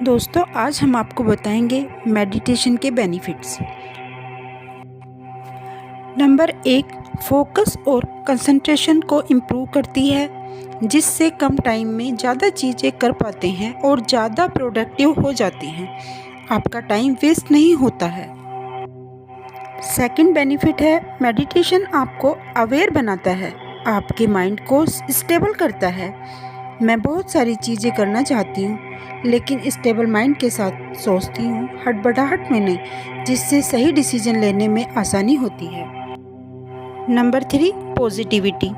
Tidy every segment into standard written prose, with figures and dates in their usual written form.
दोस्तों, आज हम आपको बताएंगे मेडिटेशन के बेनिफिट्स। नंबर 1, फोकस और कंसंट्रेशन को इम्प्रूव करती है, जिससे कम टाइम में ज़्यादा चीज़ें कर पाते हैं और ज़्यादा प्रोडक्टिव हो जाते हैं। आपका टाइम वेस्ट नहीं होता है। सेकंड बेनिफिट है, मेडिटेशन आपको अवेयर बनाता है, आपके माइंड को स्टेबल करता है। मैं बहुत सारी चीज़ें करना चाहती हूँ, लेकिन स्टेबल माइंड के साथ सोचती हूँ, हड़बड़ाहट में नहीं, जिससे सही डिसीजन लेने में आसानी होती है। Number 3, positivity.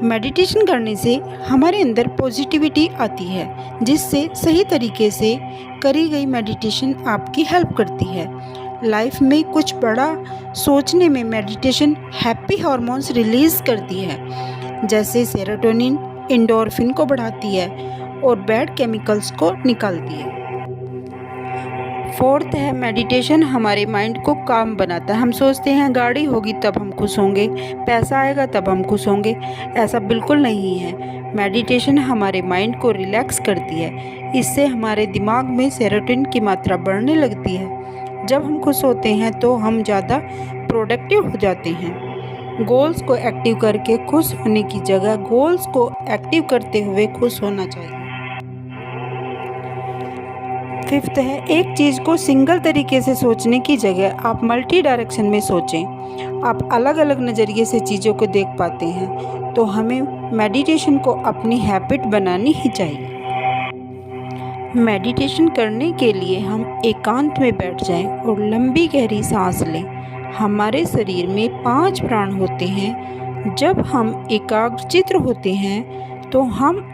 मेडिटेशन करने से हमारे अंदर पॉजिटिविटी आती है, जिससे सही तरीके से करी गई मेडिटेशन आपकी हेल्प करती है। लाइफ में कुछ बड़ा सोचने में मेडिटेशन हैप्पी हार्मोन्स रिलीज़ करती है, जैसे सेरोटोनिन, एंडोर्फिन को बढ़ाती है और बैड केमिकल्स को निकालती है। फोर्थ है, मेडिटेशन हमारे माइंड को काम बनाता है। हम सोचते हैं गाड़ी होगी तब हम खुश होंगे, पैसा आएगा तब हम खुश होंगे। ऐसा बिल्कुल नहीं है। मेडिटेशन हमारे माइंड को रिलैक्स करती है। इससे हमारे दिमाग में सेरोटोनिन की मात्रा बढ़ने लगती है। जब हम खुश होते हैं तो हम ज़्यादा प्रोडक्टिव हो जाते हैं। गोल्स को एक्टिव करके खुश होने की जगह गोल्स को एक्टिव करते हुए खुश होना चाहिए। फिफ्थ है, एक चीज़ को सिंगल तरीके से सोचने की जगह आप मल्टी डायरेक्शन में सोचें। आप अलग अलग नज़रिए से चीज़ों को देख पाते हैं। तो हमें मेडिटेशन को अपनी हैबिट बनानी ही चाहिए। मेडिटेशन करने के लिए हम एकांत में बैठ जाएं और लंबी गहरी सांस लें। हमारे शरीर में 5 प्राण होते हैं। जब हम एकाग्रचित्त होते हैं तो हम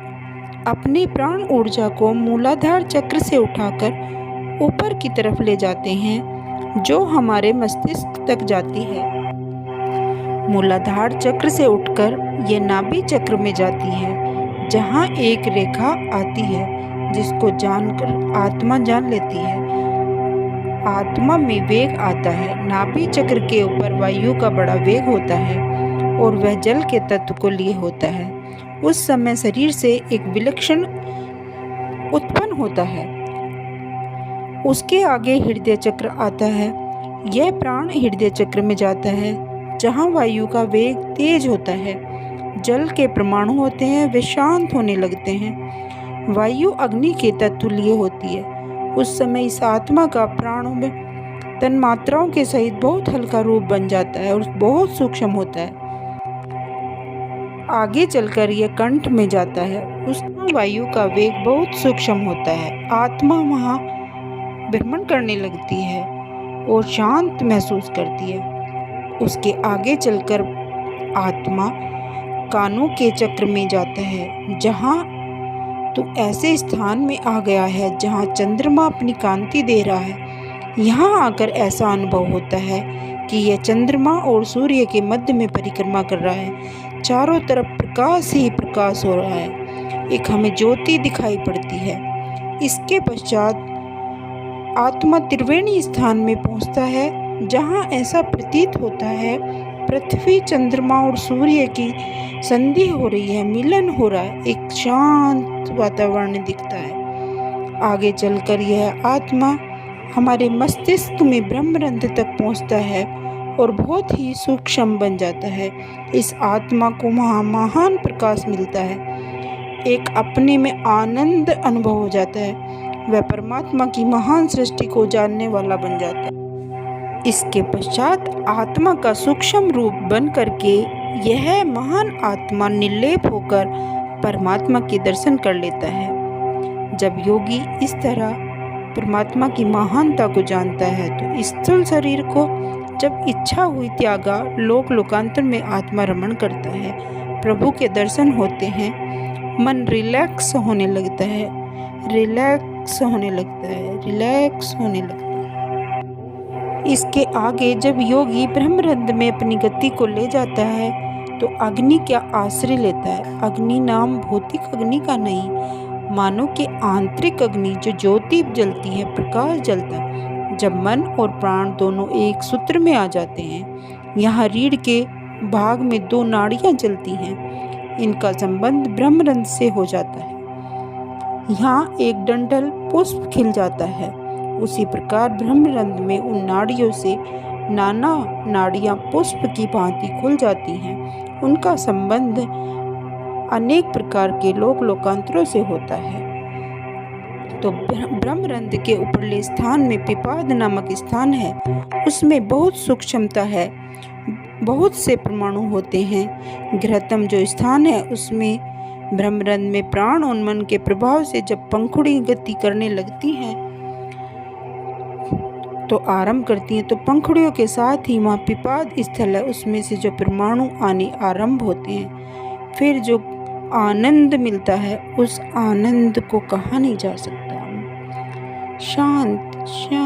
अपनी प्राण ऊर्जा को मूलाधार चक्र से उठाकर ऊपर की तरफ ले जाते हैं, जो हमारे मस्तिष्क तक जाती है। मूलाधार चक्र से उठकर ये नाभि चक्र में जाती है, जहाँ एक रेखा आती है जिसको जानकर आत्मा जान लेती है। आत्मा में वेग आता है। नाभि चक्र के ऊपर वायु का बड़ा वेग होता है और वह जल के तत्व को लिए होता है। उस समय शरीर से एक विलक्षण उत्पन्न होता है। उसके आगे हृदय चक्र आता है। यह प्राण हृदय चक्र में जाता है, जहाँ वायु का वेग तेज होता है। जल के परमाणु होते हैं, वे शांत होने लगते हैं। वायु अग्नि के तत्व लिए होती है। उस समय इस आत्मा का प्राणों में तन्मात्राओं के सहित बहुत हल्का रूप बन जाता है और बहुत सूक्ष्म होता है। आगे चलकर यह कंठ में जाता है। उसमें वायु का वेग बहुत सूक्ष्म होता है। आत्मा वहाँ भ्रमण करने लगती है और शांत महसूस करती है। उसके आगे चलकर आत्मा कानों के चक्र में जाता है, जहाँ तो ऐसे स्थान में आ गया है जहाँ चंद्रमा अपनी कांति दे रहा है। यहाँ आकर ऐसा अनुभव होता है कि यह चंद्रमा और सूर्य के मध्य में परिक्रमा कर रहा है। चारों तरफ प्रकाश ही प्रकाश हो रहा है। एक हमें ज्योति दिखाई पड़ती है। इसके पश्चात आत्मा त्रिवेणी स्थान में पहुंचता है, जहां ऐसा प्रतीत होता है पृथ्वी, चंद्रमा और सूर्य की संधि हो रही है, मिलन हो रहा है। एक शांत वातावरण दिखता है। आगे चलकर यह आत्मा हमारे मस्तिष्क में ब्रह्मरंध्र तक पहुंचता है और बहुत ही सूक्ष्म बन जाता है। इस आत्मा को वहाँ महान प्रकाश मिलता है। एक अपने में आनंद अनुभव हो जाता है। वह परमात्मा की महान सृष्टि को जानने वाला बन जाता है। इसके पश्चात आत्मा का सूक्ष्म रूप बन करके यह महान आत्मा निर्लेप होकर परमात्मा के दर्शन कर लेता है। जब योगी इस तरह परमात्मा की महानता को जानता है तो स्थूल शरीर को जब इच्छा हुई त्यागा, लोक लोकांतर में आत्मा रमण करता है। प्रभु के दर्शन होते हैं। मन रिलैक्स होने लगता है, रिलैक्स होने लगता है, रिलैक्स होने लगता है। इसके आगे जब योगी ब्रह्मरंध्र में अपनी गति को ले जाता है तो अग्नि का आश्रय लेता है। अग्नि नाम भौतिक अग्नि का नहीं, मानो कि आंतरिक अग्नि जो ज्योति जलती है, प्रकाश जलता है। जब मन और प्राण दोनों एक सूत्र में आ जाते हैं, यहाँ रीढ़ के भाग में 2 नाड़ियाँ जलती हैं। इनका संबंध ब्रह्मरंध्र से हो जाता है। यहाँ एक डंठल पुष्प खिल जाता है। उसी प्रकार ब्रह्मरंध्र में उन नाड़ियों से नाना नाड़ियाँ पुष्प की भांति खुल जाती हैं। उनका संबंध अनेक प्रकार के लोकांतरों से होता है। तो ब्रह्मरंध्र के ऊपरले स्थान में पिपाद नामक स्थान है। उसमें बहुत सूक्ष्मता है, बहुत से परमाणु होते हैं। घृतम जो स्थान है उसमें ब्रह्मरंध्र में प्राण और मन के प्रभाव से जब पंखुड़ी गति करने लगती हैं तो आरंभ करती हैं, तो पंखुड़ियों के साथ ही वहाँ पिपाद स्थल है, उसमें से जो परमाणु आने आरंभ होते हैं। फिर जो आनंद मिलता है उस आनंद को कहा नहीं जा सकता। शांत शांत